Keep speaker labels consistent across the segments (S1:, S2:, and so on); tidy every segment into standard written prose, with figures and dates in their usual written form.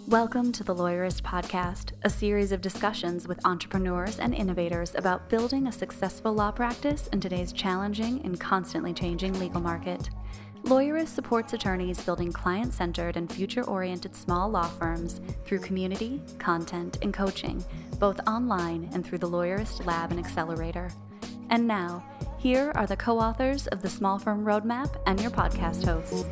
S1: Welcome to the Lawyerist podcast, a series of discussions with entrepreneurs and innovators about building a successful law practice in today's challenging and constantly changing legal market. Lawyerist supports attorneys building client-centered and future-oriented small law firms through community, content, and coaching, both online and through the Lawyerist Lab and Accelerator. And now, here are the co-authors of the Small Firm Roadmap and your podcast hosts.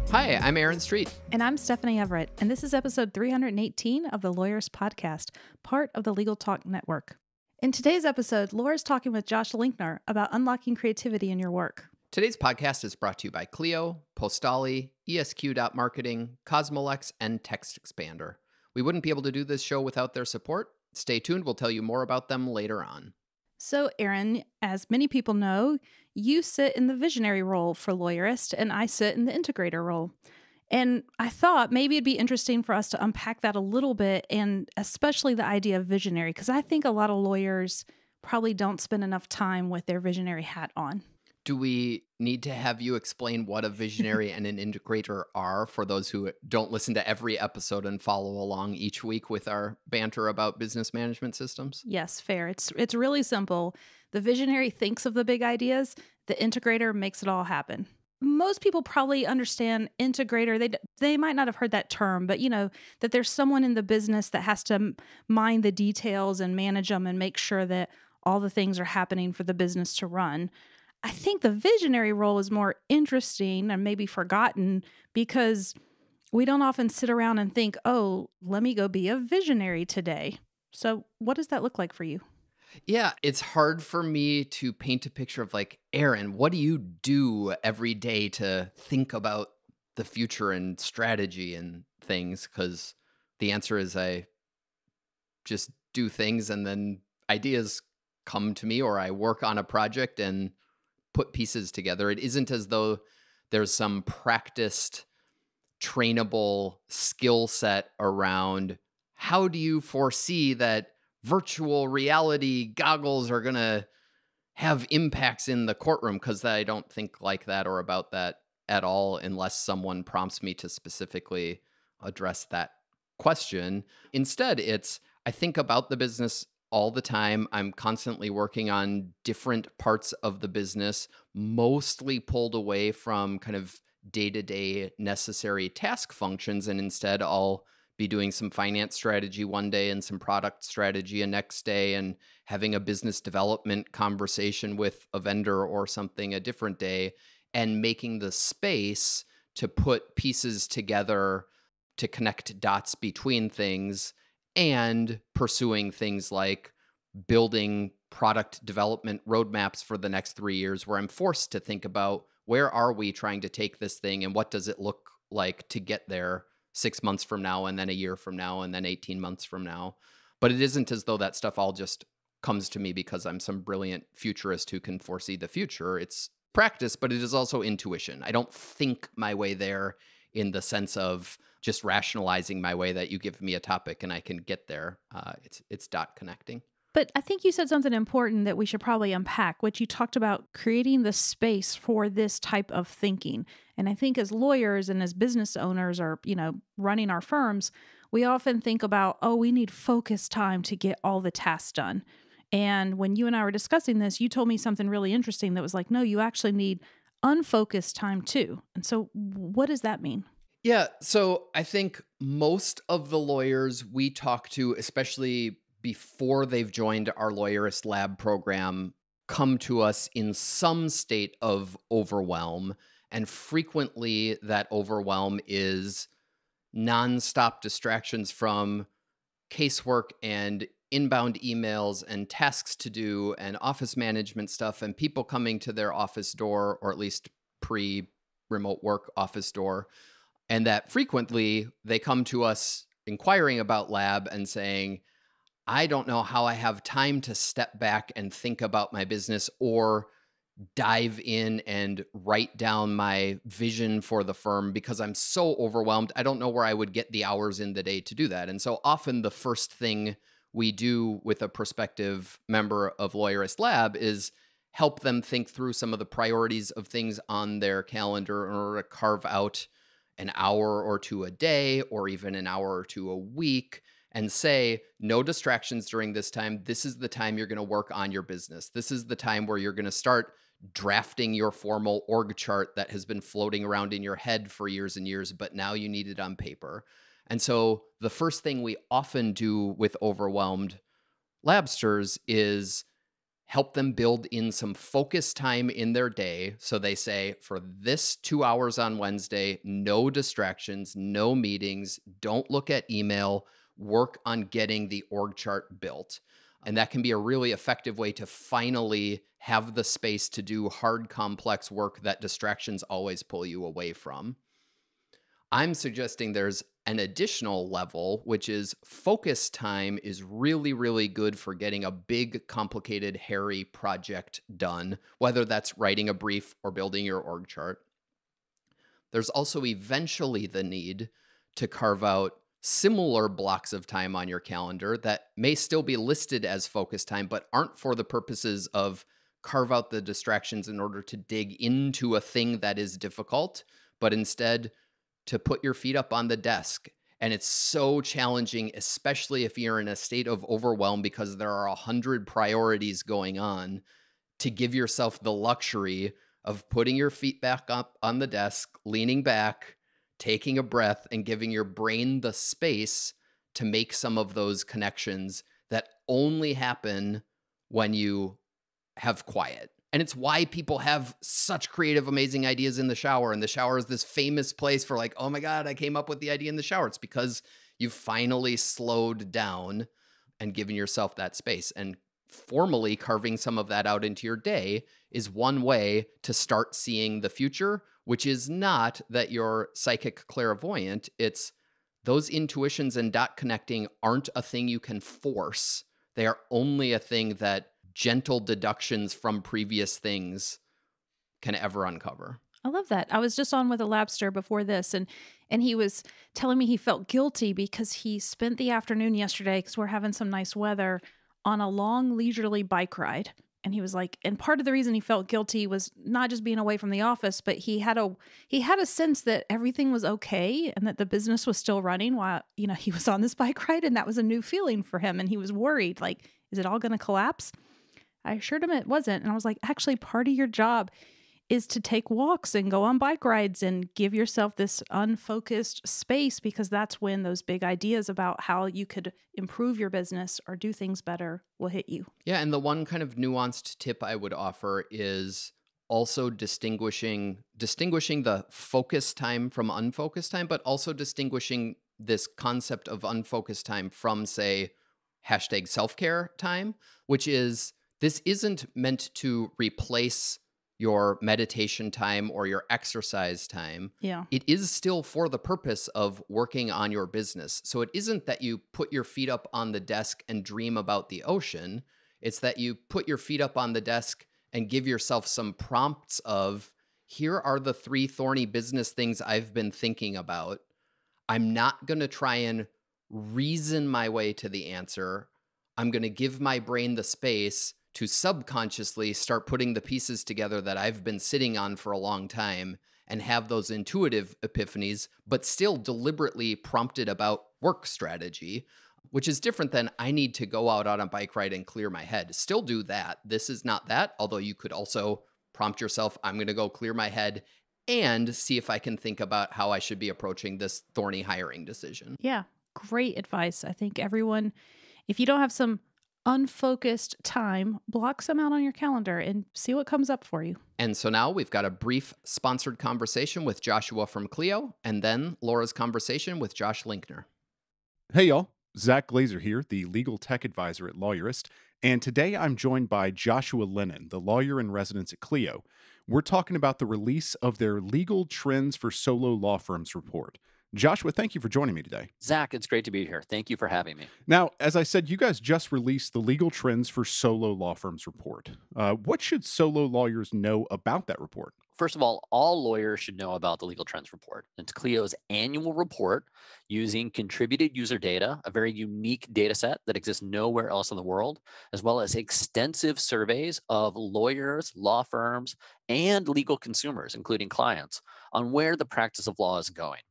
S2: Hi, I'm Aaron Street.
S3: And I'm Stephanie Everett, and this is episode 318 of the Lawyerist Podcast, part of the Legal Talk Network. In today's episode, Laura's talking with Josh Linkner about unlocking creativity in your work.
S2: Today's podcast is brought to you by Clio, Postali, ESQ.marketing, Cosmolex, and Text Expander. We wouldn't be able to do this show without their support. Stay tuned, we'll tell you more about them later on.
S3: So, Aaron, as many people know, you sit in the visionary role for Lawyerist, and I sit in the integrator role. And I thought maybe it'd be interesting for us to unpack that a little bit, and especially the idea of visionary, because I think a lot of lawyers probably don't spend enough time with their visionary hat on.
S2: Do we need to have you explain what a visionary and an integrator are for those who don't listen to every episode and follow along each week with our banter about business management systems?
S3: Yes, fair. It's really simple. The visionary thinks of the big ideas. The integrator makes it all happen. Most people probably understand integrator. They might not have heard that term, but that there's someone in the business that has to mind the details and manage them and make sure that all the things are happening for the business to run. I think the visionary role is more interesting and maybe forgotten because we don't often sit around and think, oh, let me go be a visionary today. So what does that look like for you?
S2: Yeah, it's hard for me to paint a picture of like, Aaron, what do you do every day to think about the future and strategy and things? Because the answer is I just do things and then ideas come to me, or I work on a project and put pieces together. It isn't as though there's some practiced, trainable skill set around how do you foresee that virtual reality goggles are going to have impacts in the courtroom, because I don't think like that or about that at all unless someone prompts me to specifically address that question. Instead, I think about the business all the time. I'm constantly working on different parts of the business, mostly pulled away from kind of day-to-day necessary task functions. And instead, I'll be doing some finance strategy one day and some product strategy a next day, and having a business development conversation with a vendor or something a different day, and making the space to put pieces together to connect dots between things, and pursuing things like building product development roadmaps for the next 3 years, where I'm forced to think about where are we trying to take this thing and what does it look like to get there 6 months from now, and then a year from now, and then 18 months from now. But it isn't as though that stuff all just comes to me because I'm some brilliant futurist who can foresee the future. It's practice, but it is also intuition. I don't think my way there in the sense of just rationalizing my way that you give me a topic and I can get there. It's dot connecting.
S3: But I think you said something important that we should probably unpack, which you talked about creating the space for this type of thinking. And I think as lawyers and as business owners or, running our firms, we often think about, oh, we need focused time to get all the tasks done. And when you and I were discussing this, you told me something really interesting that was like, no, you actually need unfocused time too. And so what does that mean?
S2: Yeah, so I think most of the lawyers we talk to, especially before they've joined our Lawyerist Lab program, come to us in some state of overwhelm. And frequently that overwhelm is nonstop distractions from casework and inbound emails and tasks to do and office management stuff and people coming to their office door, or at least pre-remote work office door. And that frequently they come to us inquiring about lab and saying, I don't know how I have time to step back and think about my business or dive in and write down my vision for the firm because I'm so overwhelmed. I don't know where I would get the hours in the day to do that. And so often the first thing we do with a prospective member of Lawyerist Lab is help them think through some of the priorities of things on their calendar in order to carve out an hour or two a day, or even an hour or two a week, and say, no distractions during this time. This is the time you're going to work on your business. This is the time where you're going to start drafting your formal org chart that has been floating around in your head for years and years, but now you need it on paper. And so the first thing we often do with overwhelmed labsters is help them build in some focus time in their day. So they say, for this 2 hours on Wednesday, no distractions, no meetings, don't look at email, work on getting the org chart built. And that can be a really effective way to finally have the space to do hard, complex work that distractions always pull you away from. I'm suggesting there's an additional level, which is focus time is really, really good for getting a big, complicated, hairy project done, whether that's writing a brief or building your org chart. There's also eventually the need to carve out similar blocks of time on your calendar that may still be listed as focus time, but aren't for the purposes of carve out the distractions in order to dig into a thing that is difficult, but instead to put your feet up on the desk. And it's so challenging, especially if you're in a state of overwhelm because there are 100 priorities going on, to give yourself the luxury of putting your feet back up on the desk, leaning back, taking a breath, and giving your brain the space to make some of those connections that only happen when you have quiet. And it's why people have such creative, amazing ideas in the shower. And the shower is this famous place for like, oh my God, I came up with the idea in the shower. It's because you've finally slowed down and given yourself that space. And formally carving some of that out into your day is one way to start seeing the future, which is not that you're psychic clairvoyant. It's those intuitions and dot connecting aren't a thing you can force. They are only a thing that gentle deductions from previous things can ever uncover.
S3: I love that. I was just on with a labster before this, and he was telling me he felt guilty because he spent the afternoon yesterday, because we're having some nice weather, on a long leisurely bike ride. And he was like, and part of the reason he felt guilty was not just being away from the office, but he had a sense that everything was okay and that the business was still running while, he was on this bike ride. And that was a new feeling for him. And he was worried, like, is it all going to collapse? I assured him it wasn't. And I was like, actually, part of your job is to take walks and go on bike rides and give yourself this unfocused space, because that's when those big ideas about how you could improve your business or do things better will hit you.
S2: Yeah. And the one kind of nuanced tip I would offer is also distinguishing the focus time from unfocused time, but also distinguishing this concept of unfocused time from, say, hashtag self-care time, which is, this isn't meant to replace your meditation time or your exercise time.
S3: Yeah.
S2: It is still for the purpose of working on your business. So it isn't that you put your feet up on the desk and dream about the ocean. It's that you put your feet up on the desk and give yourself some prompts of, here are the 3 thorny business things I've been thinking about. I'm not going to try and reason my way to the answer. I'm going to give my brain the space to subconsciously start putting the pieces together that I've been sitting on for a long time and have those intuitive epiphanies, but still deliberately prompted about work strategy, which is different than I need to go out on a bike ride and clear my head. Still do that. This is not that, although you could also prompt yourself, I'm going to go clear my head and see if I can think about how I should be approaching this thorny hiring decision.
S3: Yeah, great advice. I think everyone, if you don't have some unfocused time, block some out on your calendar and see what comes up for you.
S2: And so now we've got a brief sponsored conversation with Joshua from Clio, and then Laura's conversation with Josh Linkner.
S4: Hey y'all, Zach Glazer here, the legal tech advisor at Lawyerist, and today I'm joined by Joshua Lennon, the lawyer in residence at Clio. We're talking about the release of their Legal Trends for Solo Law Firms report. Joshua, thank you for joining me today.
S5: Zach, it's great to be here. Thank you for having me.
S4: Now, as I said, you guys just released the Legal Trends for Solo Law Firms report. What should solo lawyers know about that report?
S5: First of all lawyers should know about the Legal Trends Report. It's Clio's annual report using contributed user data, a very unique data set that exists nowhere else in the world, as well as extensive surveys of lawyers, law firms, and legal consumers, including clients, on where the practice of law is going.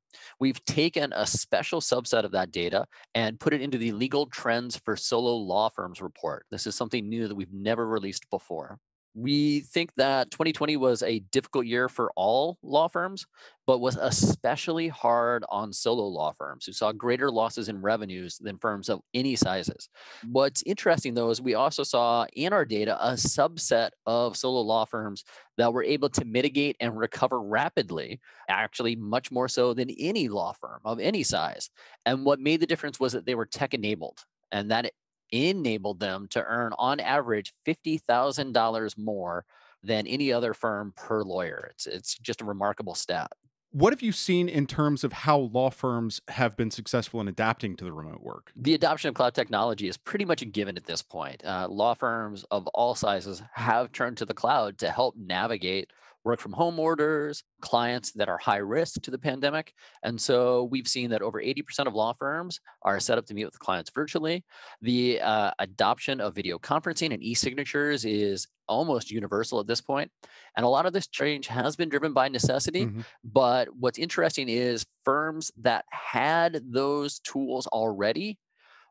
S5: We've taken a special subset of that data and put it into the Legal Trends for Solo Law Firms report. This is something new that we've never released before. We think that 2020 was a difficult year for all law firms, but was especially hard on solo law firms who saw greater losses in revenues than firms of any sizes. What's interesting, though, is we also saw in our data a subset of solo law firms that were able to mitigate and recover rapidly, actually much more so than any law firm of any size. And what made the difference was that they were tech enabled, and that enabled them to earn on average $50,000 more than any other firm per lawyer. It's just a remarkable stat.
S4: What have you seen in terms of how law firms have been successful in adapting to the remote work?
S5: The adoption of cloud technology is pretty much a given at this point. Law firms of all sizes have turned to the cloud to help navigate work from home orders, clients that are high risk to the pandemic. And so we've seen that over 80% of law firms are set up to meet with clients virtually. The adoption of video conferencing and e-signatures is almost universal at this point. And a lot of this change has been driven by necessity.
S4: Mhm.
S5: But what's interesting is firms that had those tools already,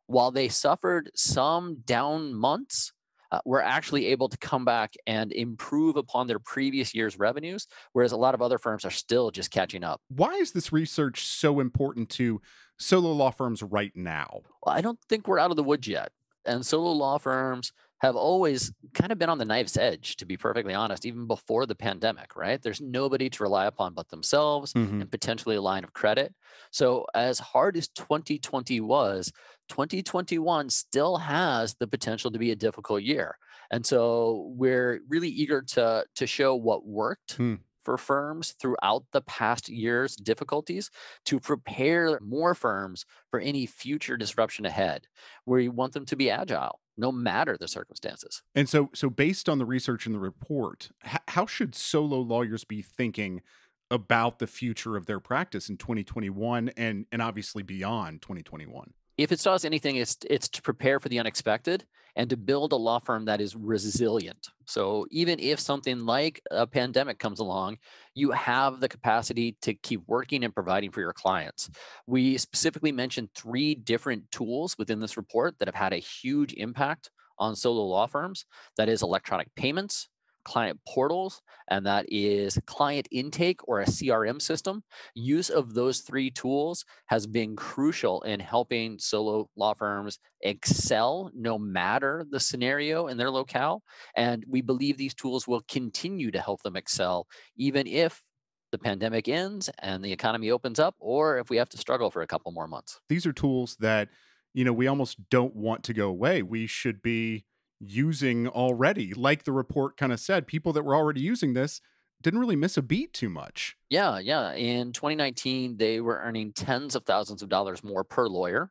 S5: while they suffered some down months, were actually able to come back and improve upon their previous year's revenues, whereas a lot of other firms are still just catching up.
S4: Why is this research so important to solo law firms right now?
S5: Well, I don't think we're out of the woods yet. And solo law firms have always kind of been on the knife's edge, to be perfectly honest, even before the pandemic, right? There's nobody to rely upon but themselves
S4: Mhm.
S5: and potentially a line of credit. So, as hard as 2020 was, 2021 still has the potential to be a difficult year. And so, we're really eager to show what worked
S4: Hmm.
S5: for firms throughout the past year's difficulties to prepare more firms for any future disruption ahead. We want them to be agile, no matter the circumstances.
S4: And so based on the research in the report, how should solo lawyers be thinking about the future of their practice in 2021 and obviously beyond 2021?
S5: If it does anything, it's to prepare for the unexpected and to build a law firm that is resilient. So even if something like a pandemic comes along, you have the capacity to keep working and providing for your clients. We specifically mentioned 3 different tools within this report that have had a huge impact on solo law firms. That is electronic payments, client portals, and that is client intake or a CRM system. Use of those 3 tools has been crucial in helping solo law firms excel no matter the scenario in their locale. And we believe these tools will continue to help them excel, even if the pandemic ends and the economy opens up, or if we have to struggle for a couple more months.
S4: These are tools that, we almost don't want to go away. We should be using already. Like the report kind of said, people that were already using this didn't really miss a beat too much.
S5: Yeah. In 2019, they were earning tens of thousands of dollars more per lawyer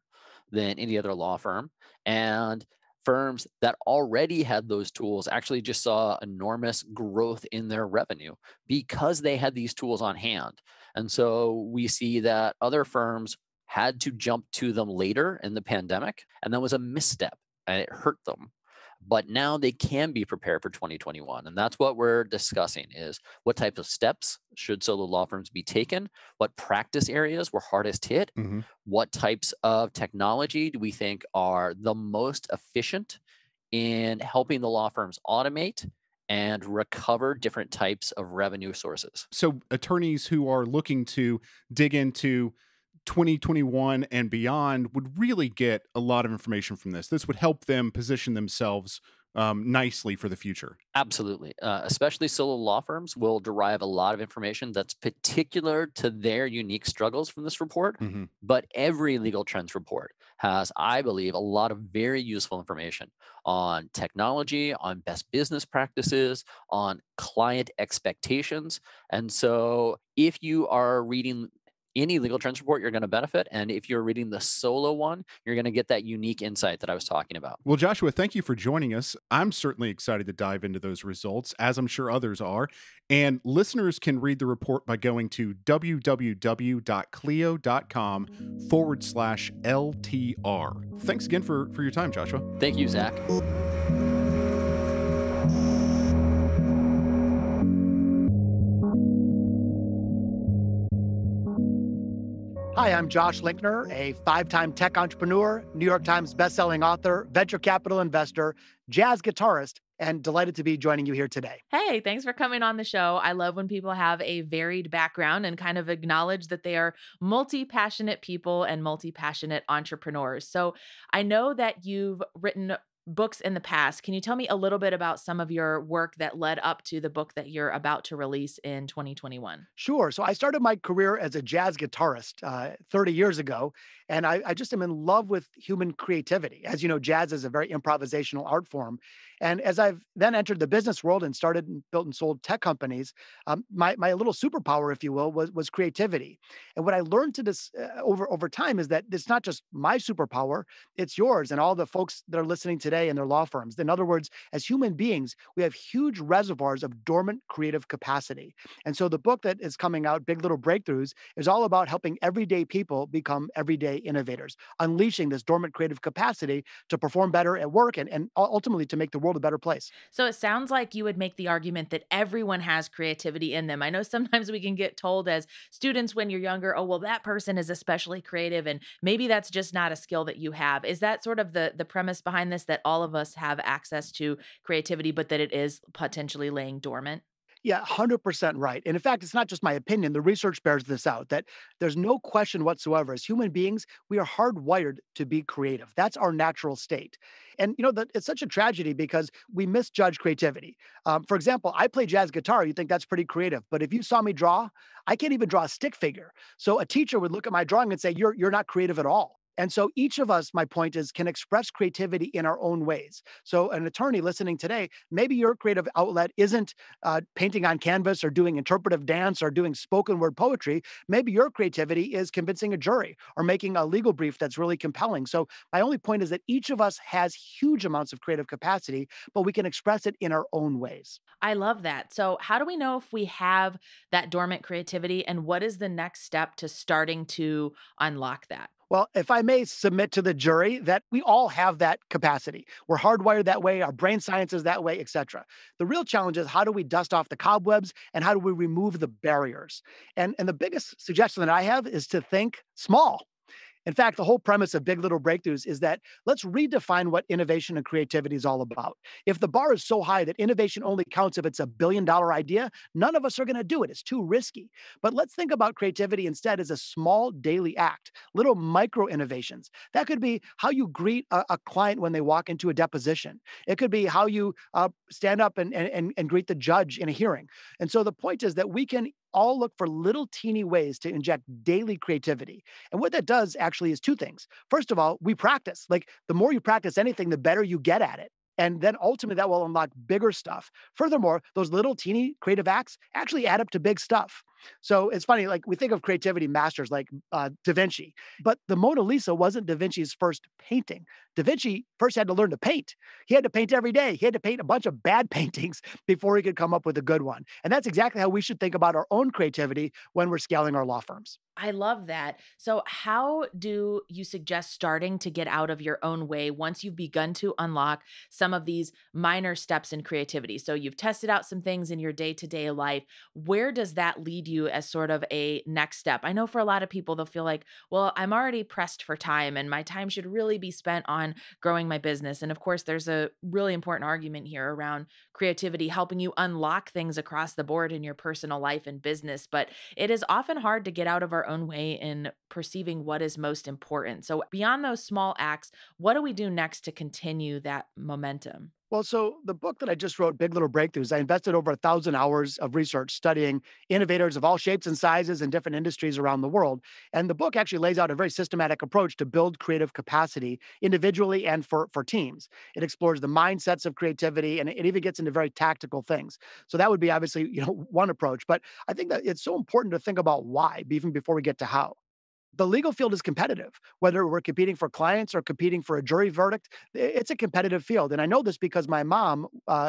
S5: than any other law firm. And firms that already had those tools actually just saw enormous growth in their revenue because they had these tools on hand. And so we see that other firms had to jump to them later in the pandemic, and that was a misstep and it hurt them. But now they can be prepared for 2021. And that's what we're discussing is what types of steps should solo law firms be taken? What practice areas were hardest hit?
S4: Mhm.
S5: What types of technology do we think are the most efficient in helping the law firms automate and recover different types of revenue sources?
S4: So attorneys who are looking to dig into 2021 and beyond would really get a lot of information from this. This would help them position themselves nicely for the future.
S5: Absolutely. Especially solo law firms will derive a lot of information that's particular to their unique struggles from this report.
S4: Hmm.
S5: But every legal trends report has, I believe, a lot of very useful information on technology, on best business practices, on client expectations. And so if you are reading any legal trends report, you're going to benefit. And if you're reading the solo one, you're going to get that unique insight that I was talking about.
S4: Well, Joshua, thank you for joining us. I'm certainly excited to dive into those results, as I'm sure others are. And listeners can read the report by going to www.clio.com/LTR. Thanks again for your time, Joshua.
S5: Thank you, Zach.
S6: Hi, I'm Josh Linkner, a 5-time tech entrepreneur, New York Times bestselling author, venture capital investor, jazz guitarist, and delighted to be joining you here today.
S7: Hey, thanks for coming on the show. I love when people have a varied background and kind of acknowledge that they are multi-passionate people and multi-passionate entrepreneurs. So I know that you've written books in the past. Can you tell me a little bit about some of your work that led up to the book that you're about to release in 2021?
S6: Sure. So I started my career as a jazz guitarist 30 years ago, and I just am in love with human creativity. As you know, jazz is a very improvisational art form. And as I've then entered the business world and started and built and sold tech companies, my little superpower, if you will, was creativity. And what I learned over time is that it's not just my superpower, it's yours and all the folks that are listening today in their law firms. In other words, as human beings, we have huge reservoirs of dormant creative capacity. And so the book that is coming out, Big Little Breakthroughs, is all about helping everyday people become everyday innovators, unleashing this dormant creative capacity to perform better at work and ultimately to make the world a better place.
S7: So it sounds like you would make the argument that everyone has creativity in them. I know sometimes we can get told as students when you're younger, oh, well, that person is especially creative and maybe that's just not a skill that you have. Is that sort of the premise behind this, that all of us have access to creativity, but that it is potentially laying dormant?
S6: Yeah, 100% right. And in fact, it's not just my opinion. The research bears this out, that there's no question whatsoever. As human beings, we are hardwired to be creative. That's our natural state. And, it's such a tragedy because we misjudge creativity. For example, I play jazz guitar. You think that's pretty creative. But if you saw me draw, I can't even draw a stick figure. So a teacher would look at my drawing and say, you're not creative at all. And so each of us, my point is, can express creativity in our own ways. So an attorney listening today, maybe your creative outlet isn't painting on canvas or doing interpretive dance or doing spoken word poetry. Maybe your creativity is convincing a jury or making a legal brief that's really compelling. So my only point is that each of us has huge amounts of creative capacity, but we can express it in our own ways.
S7: I love that. So how do we know if we have that dormant creativity, and what is the next step to starting to unlock that?
S6: Well, if I may submit to the jury that we all have that capacity. We're hardwired that way, our brain science is that way, et cetera. The real challenge is, how do we dust off the cobwebs and how do we remove the barriers? And the biggest suggestion that I have is to think small. In fact, the whole premise of Big Little Breakthroughs is that let's redefine what innovation and creativity is all about. If the bar is so high that innovation only counts if it's $1 billion idea, none of us are going to do it. It's too risky. But let's think about creativity instead as a small daily act, little micro innovations. That could be how you greet a client when they walk into a deposition. It could be how you stand up and greet the judge in a hearing. And so the point is that we can all look for little teeny ways to inject daily creativity. And what that does actually is two things. First of all, we practice. Like, the more you practice anything, the better you get at it. And then ultimately that will unlock bigger stuff. Furthermore, those little teeny creative acts actually add up to big stuff. So it's funny, like, we think of creativity masters like Da Vinci, but the Mona Lisa wasn't Da Vinci's first painting. Da Vinci first had to learn to paint. He had to paint every day. He had to paint a bunch of bad paintings before he could come up with a good one. And that's exactly how we should think about our own creativity when we're scaling our law firms.
S7: I love that. So how do you suggest starting to get out of your own way once you've begun to unlock some of these minor steps in creativity? So you've tested out some things in your day-to-day life. Where does that lead you as sort of a next step? I know for a lot of people, they'll feel like, well, I'm already pressed for time and my time should really be spent on growing my business. And of course, there's a really important argument here around creativity helping you unlock things across the board in your personal life and business. But it is often hard to get out of our own way in perceiving what is most important. So beyond those small acts, what do we do next to continue that momentum?
S6: Well, so the book that I just wrote, Big Little Breakthroughs, I invested over 1,000 hours of research studying innovators of all shapes and sizes in different industries around the world. And the book actually lays out a very systematic approach to build creative capacity individually and for teams. It explores the mindsets of creativity, and it even gets into very tactical things. So that would be obviously, one approach. But I think that it's so important to think about why, even before we get to how. The legal field is competitive, whether we're competing for clients or competing for a jury verdict. It's a competitive field, and I know this because my mom,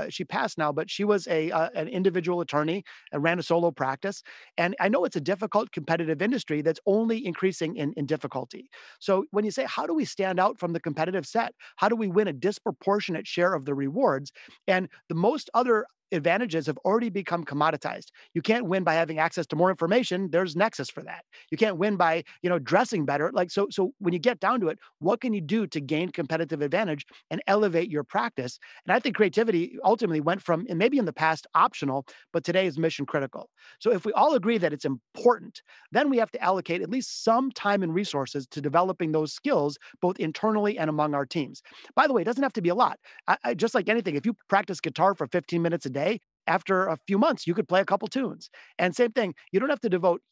S6: she passed now, but she was an individual attorney and ran a solo practice, and I know it's a difficult, competitive industry that's only increasing in difficulty. So when you say, how do we stand out from the competitive set? How do we win a disproportionate share of the rewards? And the most other advantages have already become commoditized. You can't win by having access to more information. There's Nexus for that. You can't win by, dressing better. Like so when you get down to it, what can you do to gain competitive advantage and elevate your practice? And I think creativity ultimately went from, and maybe in the past optional, but today is mission critical. So if we all agree that it's important, then we have to allocate at least some time and resources to developing those skills both internally and among our teams. By the way, it doesn't have to be a lot. Just like anything, if you practice guitar for 15 minutes a day, after a few months, you could play a couple tunes. And same thing, you don't have to devote,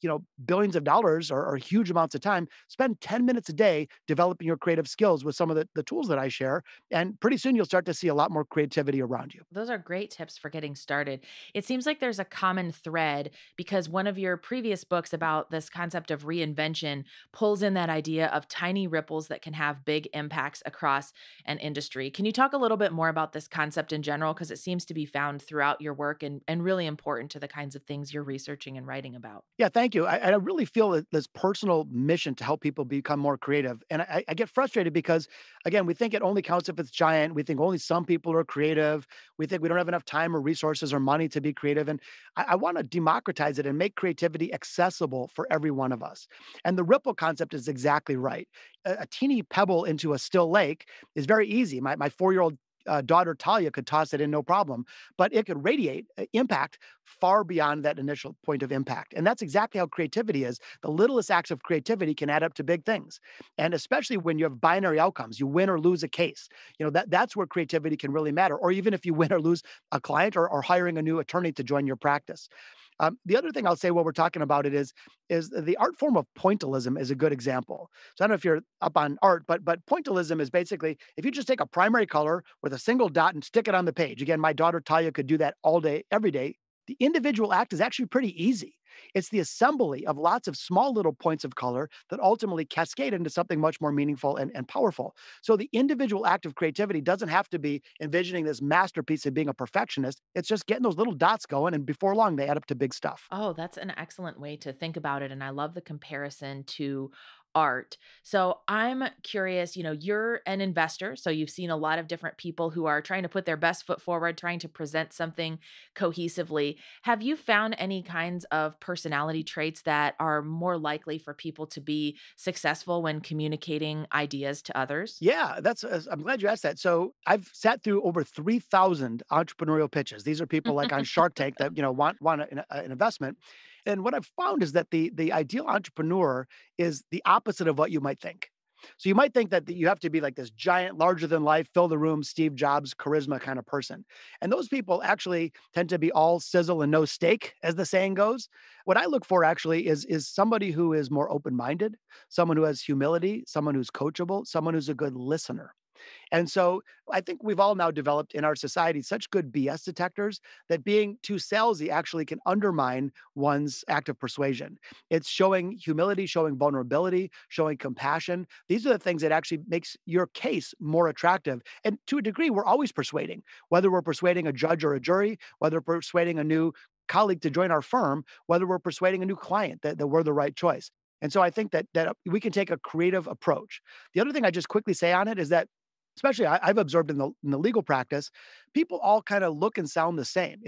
S6: billions of dollars or huge amounts of time. Spend 10 minutes a day developing your creative skills with some of the tools that I share. And pretty soon you'll start to see a lot more creativity around you.
S7: Those are great tips for getting started. It seems like there's a common thread because one of your previous books about this concept of reinvention pulls in that idea of tiny ripples that can have big impacts across an industry. Can you talk a little bit more about this concept in general? Because it seems to be found throughout your work and really important to the kinds of things you're researching and writing about.
S6: Yeah, thank you. I really feel that this personal mission to help people become more creative. And I get frustrated because, again, we think it only counts if it's giant. We think only some people are creative. We think we don't have enough time or resources or money to be creative. And I want to democratize it and make creativity accessible for every one of us. And the ripple concept is exactly right. A teeny pebble into a still lake is very easy. My 4-year-old daughter Talia could toss it in no problem, but it could radiate impact far beyond that initial point of impact. And that's exactly how creativity is. The littlest acts of creativity can add up to big things. And especially when you have binary outcomes, you win or lose a case, that's where creativity can really matter. Or even if you win or lose a client or hiring a new attorney to join your practice. The other thing I'll say while we're talking about it is the art form of pointillism is a good example. So I don't know if you're up on art, but pointillism is basically if you just take a primary color with a single dot and stick it on the page. Again, my daughter Talia could do that all day, every day. The individual act is actually pretty easy. It's the assembly of lots of small little points of color that ultimately cascade into something much more meaningful and powerful. So the individual act of creativity doesn't have to be envisioning this masterpiece of being a perfectionist. It's just getting those little dots going, and before long, they add up to big stuff.
S7: Oh, that's an excellent way to think about it. And I love the comparison to art. So I'm curious, you're an investor. So you've seen a lot of different people who are trying to put their best foot forward, trying to present something cohesively. Have you found any kinds of personality traits that are more likely for people to be successful when communicating ideas to others?
S6: Yeah, I'm glad you asked that. So I've sat through over 3,000 entrepreneurial pitches. These are people like on Shark Tank that want an investment. And what I've found is that the ideal entrepreneur is the opposite of what you might think. So you might think that you have to be like this giant, larger than life, fill the room, Steve Jobs, charisma kind of person. And those people actually tend to be all sizzle and no steak, as the saying goes. What I look for actually is somebody who is more open-minded, someone who has humility, someone who's coachable, someone who's a good listener. And so I think we've all now developed in our society such good BS detectors that being too salesy actually can undermine one's act of persuasion. It's showing humility, showing vulnerability, showing compassion. These are the things that actually makes your case more attractive. And to a degree, we're always persuading, whether we're persuading a judge or a jury, whether we're persuading a new colleague to join our firm, whether we're persuading a new client that we're the right choice. And so I think that we can take a creative approach. The other thing I just quickly say on it is that especially I've observed in the legal practice, people all kind of look and sound the same.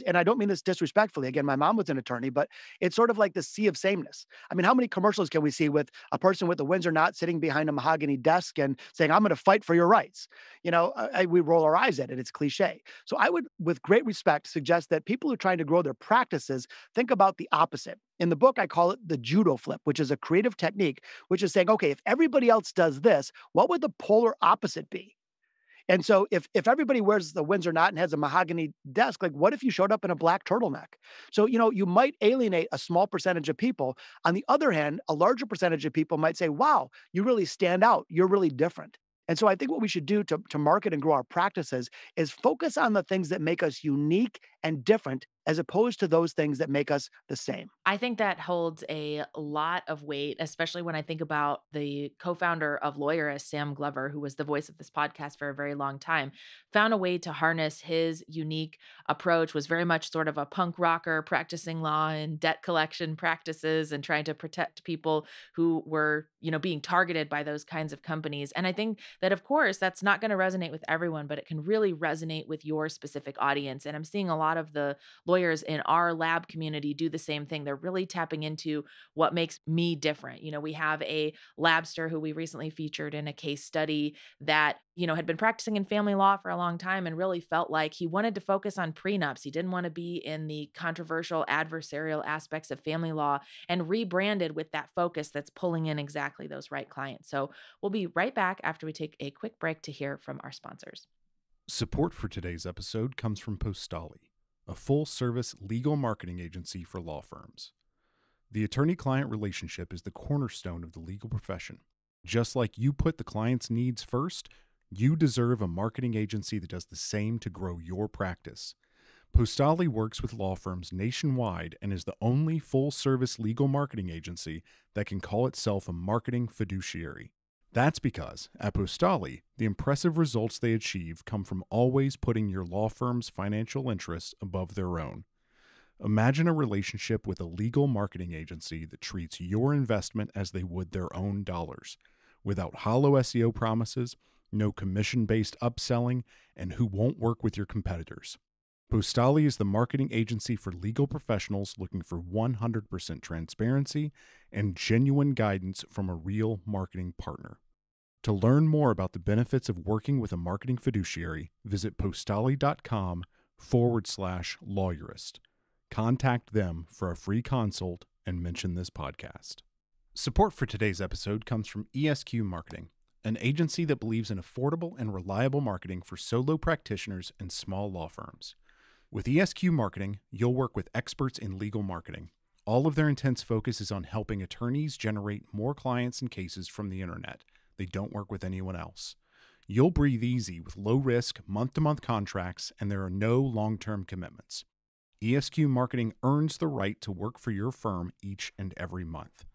S6: And I don't mean this disrespectfully. Again, my mom was an attorney, but it's sort of like the sea of sameness. I mean, how many commercials can we see with a person with a Windsor knot sitting behind a mahogany desk and saying, "I'm going to fight for your rights"? We roll our eyes at it. It's cliche. So I would, with great respect, suggest that people who are trying to grow their practices think about the opposite. In the book, I call it the Judo Flip, which is a creative technique, which is saying, okay, if everybody else does this, what would the polar opposite be? And so if everybody wears the Windsor knot and has a mahogany desk, like what if you showed up in a black turtleneck? So, you might alienate a small percentage of people. On the other hand, a larger percentage of people might say, wow, you really stand out. You're really different. And so I think what we should do to market and grow our practices is focus on the things that make us unique and different as opposed to those things that make us the same.
S7: I think that holds a lot of weight, especially when I think about the co-founder of Lawyerist, Sam Glover, who was the voice of this podcast for a very long time, found a way to harness his unique approach, was very much sort of a punk rocker practicing law and debt collection practices and trying to protect people who were, being targeted by those kinds of companies. And I think that, of course, that's not going to resonate with everyone, but it can really resonate with your specific audience. And I'm seeing a lot of the lawyers in our lab community do the same thing. They're really tapping into what makes me different. We have a labster who we recently featured in a case study that, had been practicing in family law for a long time and really felt like he wanted to focus on prenups. He didn't want to be in the controversial adversarial aspects of family law, and rebranded with that focus that's pulling in exactly those right clients. So we'll be right back after we take a quick break to hear from our sponsors.
S4: Support for today's episode comes from Postali, a full-service legal marketing agency for law firms. The attorney-client relationship is the cornerstone of the legal profession. Just like you put the client's needs first, you deserve a marketing agency that does the same to grow your practice. Postali works with law firms nationwide and is the only full-service legal marketing agency that can call itself a marketing fiduciary. That's because, at Postali, the impressive results they achieve come from always putting your law firm's financial interests above their own. Imagine a relationship with a legal marketing agency that treats your investment as they would their own dollars, without hollow SEO promises, no commission-based upselling, and who won't work with your competitors. Postali is the marketing agency for legal professionals looking for 100% transparency and genuine guidance from a real marketing partner. To learn more about the benefits of working with a marketing fiduciary, visit postali.com/lawyerist. Contact them for a free consult and mention this podcast. Support for today's episode comes from ESQ Marketing, an agency that believes in affordable and reliable marketing for solo practitioners and small law firms. With ESQ Marketing, you'll work with experts in legal marketing. All of their intense focus is on helping attorneys generate more clients and cases from the internet. They don't work with anyone else. You'll breathe easy with low-risk, month-to-month contracts, and there are no long-term commitments. ESQ Marketing earns the right to work for your firm each and every month.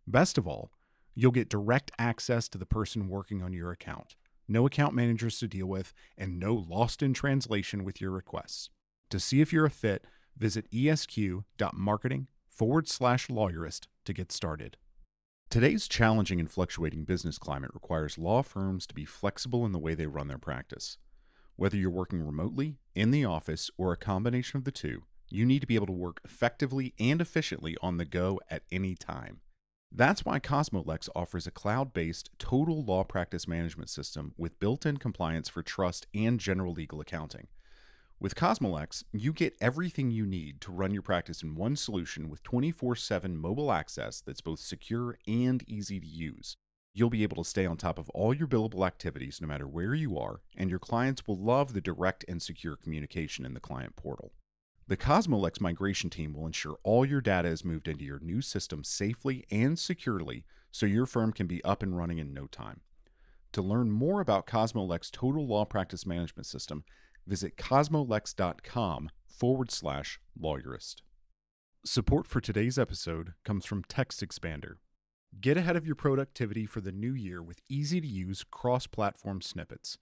S4: Best of all, you'll get direct access to the person working on your account, no account managers to deal with, and no lost in translation with your requests. To see if you're a fit, visit esq.marketing/lawyerist to get started. Today's challenging and fluctuating business climate requires law firms to be flexible in the way they run their practice. Whether you're working remotely, in the office, or a combination of the two, you need to be able to work effectively and efficiently on the go at any time. That's why Cosmolex offers a cloud-based total law practice management system with built-in compliance for trust and general legal accounting. With Cosmolex, you get everything you need to run your practice in one solution with 24/7 mobile access that's both secure and easy to use. You'll be able to stay on top of all your billable activities no matter where you are, and your clients will love the direct and secure communication in the client portal. The Cosmolex migration team will ensure all your data is moved into your new system safely and securely so your firm can be up and running in no time. To learn more about Cosmolex Total Law Practice Management System, visit cosmolex.com/lawyerist. Support for today's episode comes from Text Expander. Get ahead of your productivity for the new year with easy-to-use cross-platform snippets.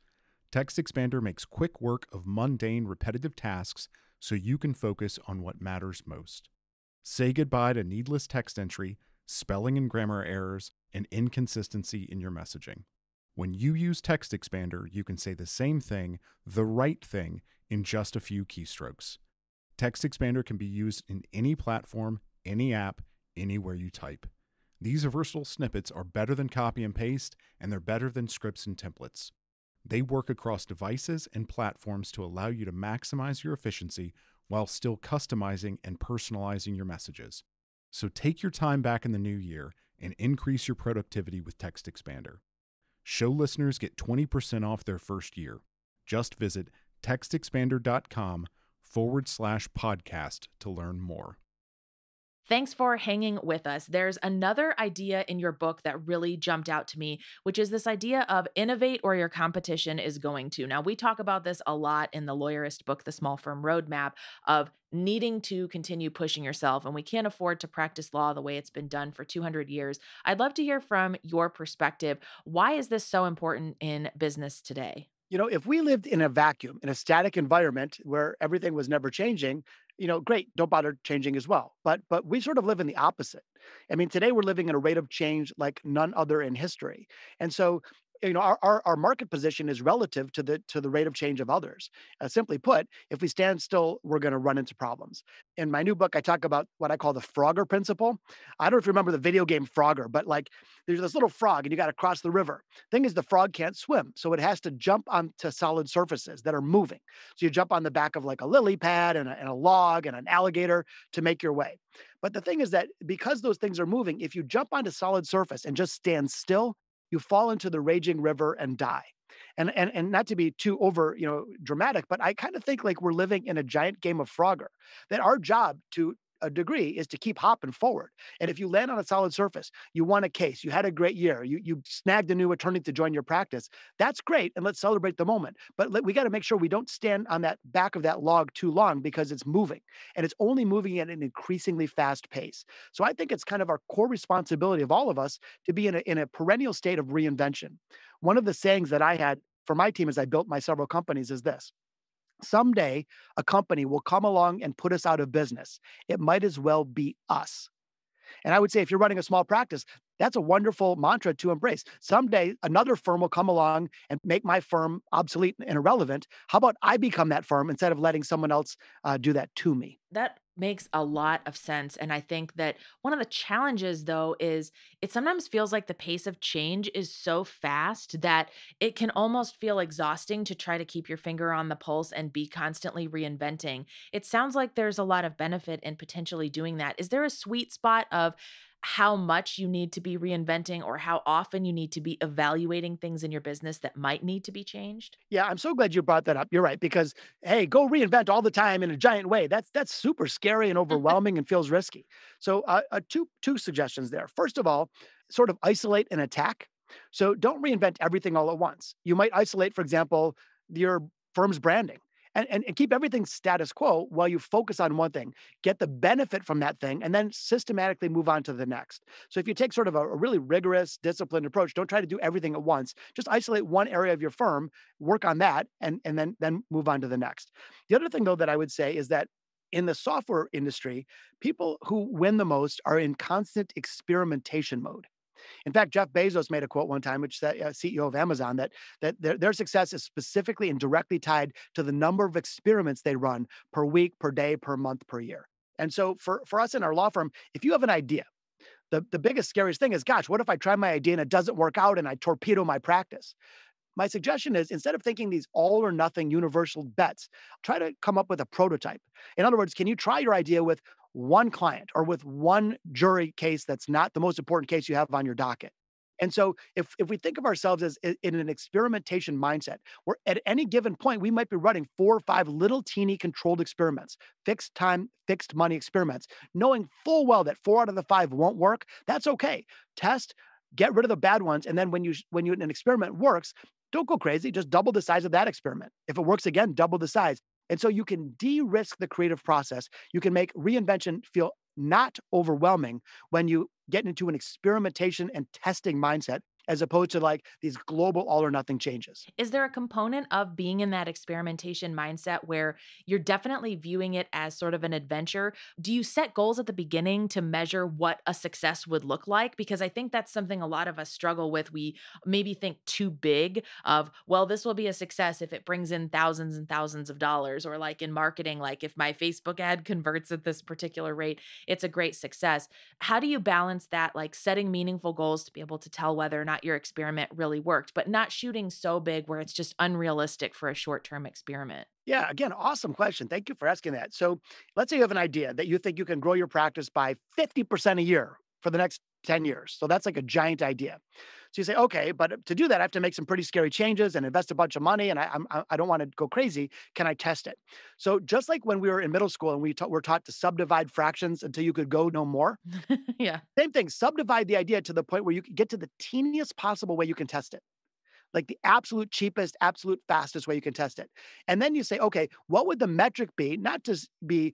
S4: Text Expander makes quick work of mundane, repetitive tasks so you can focus on what matters most. Say goodbye to needless text entry, spelling and grammar errors, and inconsistency in your messaging. When you use Text Expander, you can say the same thing, the right thing, in just a few keystrokes. Text Expander can be used in any platform, any app, anywhere you type. These versatile snippets are better than copy and paste, and they're better than scripts and templates. They work across devices and platforms to allow you to maximize your efficiency while still customizing and personalizing your messages. So take your time back in the new year and increase your productivity with Text Expander. Show listeners get 20% off their first year. Just visit textexpander.com/podcast to learn more.
S7: Thanks for hanging with us. There's another idea in your book that really jumped out to me, which is this idea of innovate or your competition is going to. Now, we talk about this a lot in the lawyerist book, The Small Firm Roadmap, of needing to continue pushing yourself, and we can't afford to practice law the way it's been done for 200 years. I'd love to hear from your perspective. Why is this so important in business today?
S6: If we lived in a vacuum, in a static environment where everything was never changing, great, don't bother changing as well. But we sort of live in the opposite. I mean, today we're living in a rate of change like none other in history. And so, our market position is relative to the rate of change of others. Simply put, if we stand still, we're going to run into problems. In my new book, I talk about what I call the Frogger principle. I don't know if you remember the video game Frogger, but like there's this little frog and you got to cross the river. Thing is, the frog can't swim, so it has to jump onto solid surfaces that are moving. So you jump on the back of like a lily pad and a log and an alligator to make your way. But the thing is that because those things are moving, if you jump onto solid surface and just stand still, you fall into the raging river and die. And not to be too over, dramatic, but I kind of think like we're living in a giant game of Frogger, that our job to a degree is to keep hopping forward. And if you land on a solid surface, you won a case, you had a great year, you snagged a new attorney to join your practice. That's great. And let's celebrate the moment. But we got to make sure we don't stand on that back of that log too long because it's moving and it's only moving at an increasingly fast pace. So I think it's kind of our core responsibility of all of us to be in a perennial state of reinvention. One of the sayings that I had for my team as I built my several companies is this: someday a company will come along and put us out of business. It might as well be us. And I would say if you're running a small practice, that's a wonderful mantra to embrace. Someday another firm will come along and make my firm obsolete and irrelevant. How about I become that firm instead of letting someone else do that to me?
S7: That makes a lot of sense. And I think that one of the challenges, though, is it sometimes feels like the pace of change is so fast that it can almost feel exhausting to try to keep your finger on the pulse and be constantly reinventing. It sounds like there's a lot of benefit in potentially doing that. Is there a sweet spot of how much you need to be reinventing or how often you need to be evaluating things in your business that might need to be changed?
S6: Yeah, I'm so glad you brought that up. You're right, because hey, go reinvent all the time in a giant way. That's super scary and overwhelming and feels risky. So, two suggestions there. First of all, sort of isolate and attack. So don't reinvent everything all at once. You might isolate, for example, your firm's branding. And keep everything status quo while you focus on one thing, get the benefit from that thing, and then systematically move on to the next. So if you take sort of a really rigorous, disciplined approach, don't try to do everything at once. Just isolate one area of your firm, work on that, and then move on to the next. The other thing, though, that I would say is that in the software industry, people who win the most are in constant experimentation mode. In fact, Jeff Bezos made a quote one time, which said, CEO of Amazon, that their success is specifically and directly tied to the number of experiments they run per week, per day, per month, per year. And so for us in our law firm, if you have an idea, the biggest, scariest thing is, gosh, what if I try my idea and it doesn't work out and I torpedo my practice? My suggestion is instead of thinking these all or nothing universal bets, try to come up with a prototype. In other words, can you try your idea with one client or with one jury case that's not the most important case you have on your docket? And so if we think of ourselves as in an experimentation mindset, where at any given point, we might be running 4 or 5 little teeny controlled experiments, fixed time, fixed money experiments, knowing full well that 4 out of the 5 won't work, that's okay. Test, get rid of the bad ones. And then when an experiment works, don't go crazy. Just double the size of that experiment. If it works again, double the size. And so you can de-risk the creative process. You can make reinvention feel not overwhelming when you get into an experimentation and testing mindset, as opposed to like these global all or nothing changes.
S7: Is there a component of being in that experimentation mindset where you're definitely viewing it as sort of an adventure? Do you set goals at the beginning to measure what a success would look like? Because I think that's something a lot of us struggle with. We maybe think too big of, well, this will be a success if it brings in thousands and thousands of dollars, or like in marketing, like if my Facebook ad converts at this particular rate, it's a great success. How do you balance that, like setting meaningful goals to be able to tell whether or not your experiment really worked, but not shooting so big where it's just unrealistic for a short-term experiment?
S6: Yeah, again, awesome question. Thank you for asking that. So let's say you have an idea that you think you can grow your practice by 50% a year for the next 10 years. So that's like a giant idea. So you say, okay, but to do that, I have to make some pretty scary changes and invest a bunch of money, and I don't want to go crazy. Can I test it? So just like when we were in middle school and were taught to subdivide fractions until you could go no more,
S7: Yeah.
S6: same thing, subdivide the idea to the point where you can get to the teeniest possible way you can test it, like the absolute cheapest, absolute fastest way you can test it. And then you say, okay, what would the metric be? Not just be,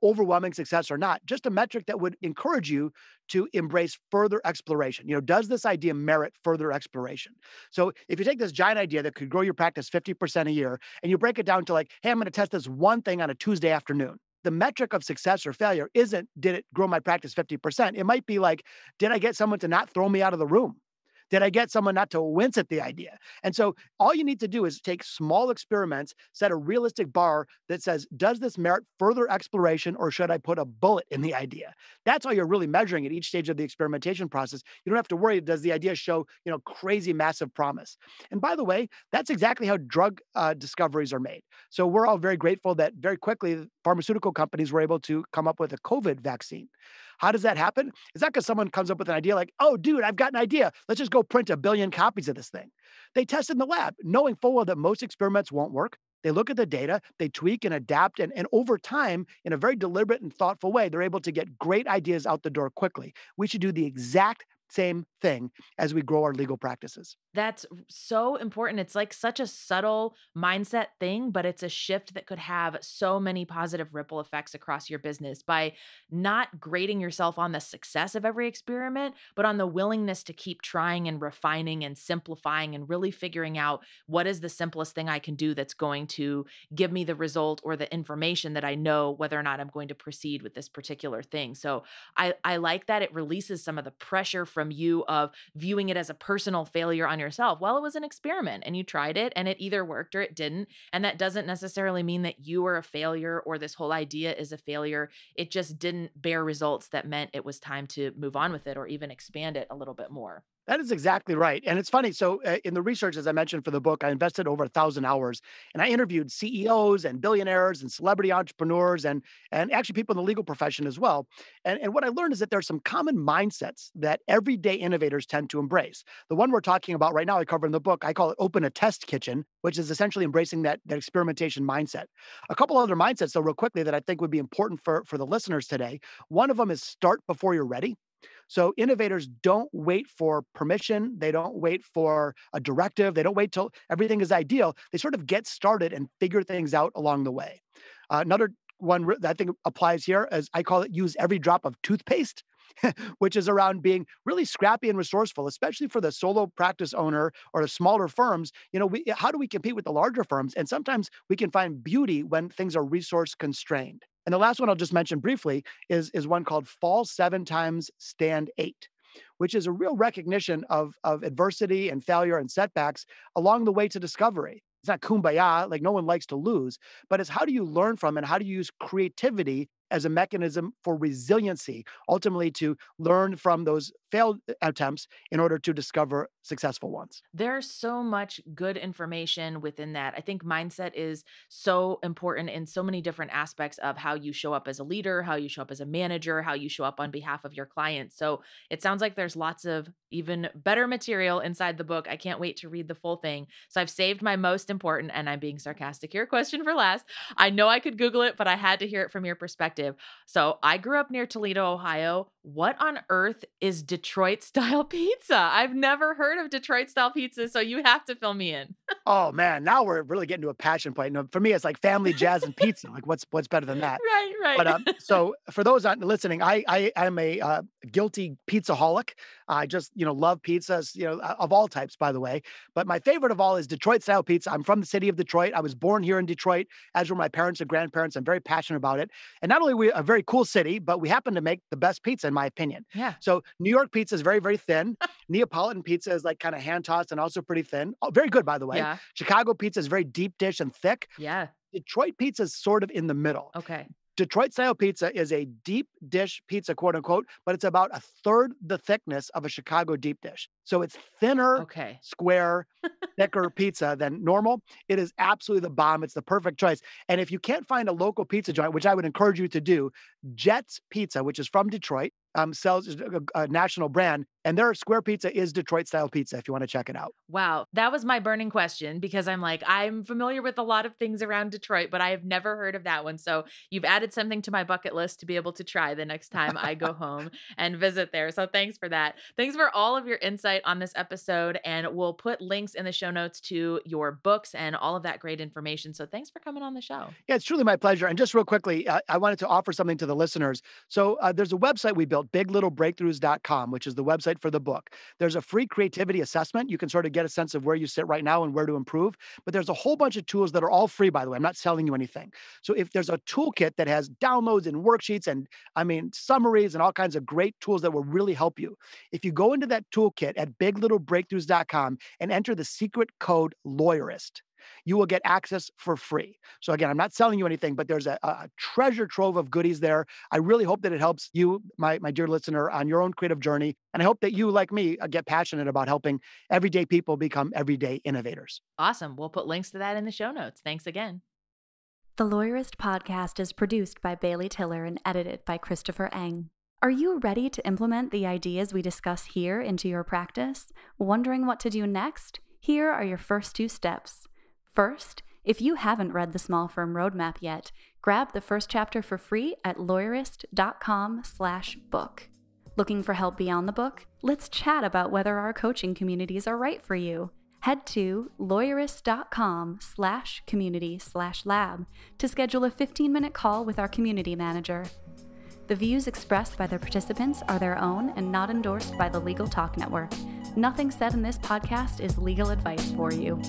S6: overwhelming success or not, just a metric that would encourage you to embrace further exploration. Does this idea merit further exploration? So if you take this giant idea that could grow your practice 50% a year and you break it down to like, hey, I'm going to test this one thing on a Tuesday afternoon. The metric of success or failure isn't, did it grow my practice 50%? It might be like, did I get someone to not throw me out of the room? Did I get someone not to wince at the idea? And so all you need to do is take small experiments, set a realistic bar that says, does this merit further exploration or should I put a bullet in the idea? That's all you're really measuring at each stage of the experimentation process. You don't have to worry, does the idea show, crazy, massive promise? And by the way, that's exactly how drug discoveries are made. So we're all very grateful that very quickly pharmaceutical companies were able to come up with a COVID vaccine. How does that happen? It's not because someone comes up with an idea like, oh, dude, I've got an idea. Let's just go print 1 billion copies of this thing. They test in the lab, knowing full well that most experiments won't work. They look at the data, they tweak and adapt, and over time, in a very deliberate and thoughtful way, they're able to get great ideas out the door quickly. We should do the exact same thing as we grow our legal practices.
S7: That's so important. It's like such a subtle mindset thing, but it's a shift that could have so many positive ripple effects across your business by not grading yourself on the success of every experiment, but on the willingness to keep trying and refining and simplifying and really figuring out what is the simplest thing I can do that's going to give me the result or the information that I know whether or not I'm going to proceed with this particular thing. So I like that it releases some of the pressure from you of viewing it as a personal failure on yourself. Well, it was an experiment and you tried it and it either worked or it didn't. And that doesn't necessarily mean that you are a failure or this whole idea is a failure. It just didn't bear results that meant it was time to move on with it or even expand it a little bit more.
S6: That is exactly right. And it's funny. So in the research, as I mentioned for the book, I invested over 1,000 hours and I interviewed CEOs and billionaires and celebrity entrepreneurs and actually people in the legal profession as well. And what I learned is that there's some common mindsets that everyday innovators tend to embrace. The one we're talking about right now, I cover in the book, I call it open a test kitchen, which is essentially embracing that experimentation mindset. A couple other mindsets, though, real quickly, that I think would be important for the listeners today. One of them is start before you're ready. So innovators don't wait for permission. They don't wait for a directive. They don't wait till everything is ideal. They sort of get started and figure things out along the way. Another one that I think applies here is I call it use every drop of toothpaste, which is around being really scrappy and resourceful, especially for the solo practice owner or the smaller firms. How do we compete with the larger firms? And sometimes we can find beauty when things are resource constrained. And the last one I'll just mention briefly is one called fall 7 times, stand 8, which is a real recognition of adversity and failure and setbacks along the way to discovery. It's not kumbaya, like no one likes to lose, but it's how do you learn from and how do you use creativity as a mechanism for resiliency, ultimately to learn from those failed attempts in order to discover successful ones.
S7: There's so much good information within that. I think mindset is so important in so many different aspects of how you show up as a leader, how you show up as a manager, how you show up on behalf of your clients. So it sounds like there's lots of even better material inside the book. I can't wait to read the full thing. So I've saved my most important, and I'm being sarcastic here, question for last. I know I could Google it, but I had to hear it from your perspective. So I grew up near Toledo, Ohio. What on earth is Detroit style pizza? I've never heard of Detroit style pizza, so you have to fill me in.
S6: Oh man, now we're really getting to a passion point. For me, it's like family jazz and pizza. Like what's better than that?
S7: Right.
S6: But so for those not listening, I am a guilty pizzaholic. I just love pizzas, of all types, by the way. But my favorite of all is Detroit style pizza. I'm from the city of Detroit. I was born here in Detroit, as were my parents and grandparents. I'm very passionate about it. And not only are we a very cool city, but we happen to make the best pizza, in my opinion.
S7: Yeah.
S6: So New York pizza is very, very thin. Neapolitan pizza is like kind of hand tossed and also pretty thin. Oh, very good, by the way.
S7: Yeah.
S6: Chicago pizza is very deep dish and thick.
S7: Yeah.
S6: Detroit pizza is sort of in the middle.
S7: Okay.
S6: Detroit style pizza is a deep dish pizza, quote unquote, but it's about a third the thickness of a Chicago deep dish. So it's thinner,
S7: Okay.
S6: square, thicker pizza than normal. It is absolutely the bomb. It's the perfect choice. And if you can't find a local pizza joint, which I would encourage you to do, Jet's Pizza, which is from Detroit, sells a national brand. And their square pizza is Detroit style pizza if you want to check it out.
S7: Wow. That was my burning question because I'm familiar with a lot of things around Detroit, but I have never heard of that one. So you've added something to my bucket list to be able to try the next time I go home and visit there. So thanks for that. Thanks for all of your insight on this episode. And we'll put links in the show notes to your books and all of that great information. So thanks for coming on the show.
S6: Yeah, it's truly my pleasure. And just real quickly, I wanted to offer something to the listeners. So there's a website we built, biglittlebreakthroughs.com, which is the website for the book. There's a free creativity assessment. You can sort of get a sense of where you sit right now and where to improve. But there's a whole bunch of tools that are all free, by the way. I'm not selling you anything. So if there's a toolkit that has downloads and worksheets and summaries and all kinds of great tools that will really help you. If you go into that toolkit at biglittlebreakthroughs.com and enter the secret code lawyerist, you will get access for free. So again, I'm not selling you anything, but there's a treasure trove of goodies there. I really hope that it helps you, my dear listener, on your own creative journey. And I hope that you, like me, get passionate about helping everyday people become everyday innovators.
S7: Awesome. We'll put links to that in the show notes. Thanks again.
S1: The Lawyerist podcast is produced by Bailey Tiller and edited by Christopher Eng. Are you ready to implement the ideas we discuss here into your practice? Wondering what to do next? Here are your first 2 steps. First, if you haven't read the Small Firm Roadmap yet, grab the first chapter for free at lawyerist.com/book. Looking for help beyond the book? Let's chat about whether our coaching communities are right for you. Head to lawyerist.com/community/lab to schedule a 15-minute call with our community manager. The views expressed by the participants are their own and not endorsed by the Legal Talk Network. Nothing said in this podcast is legal advice for you.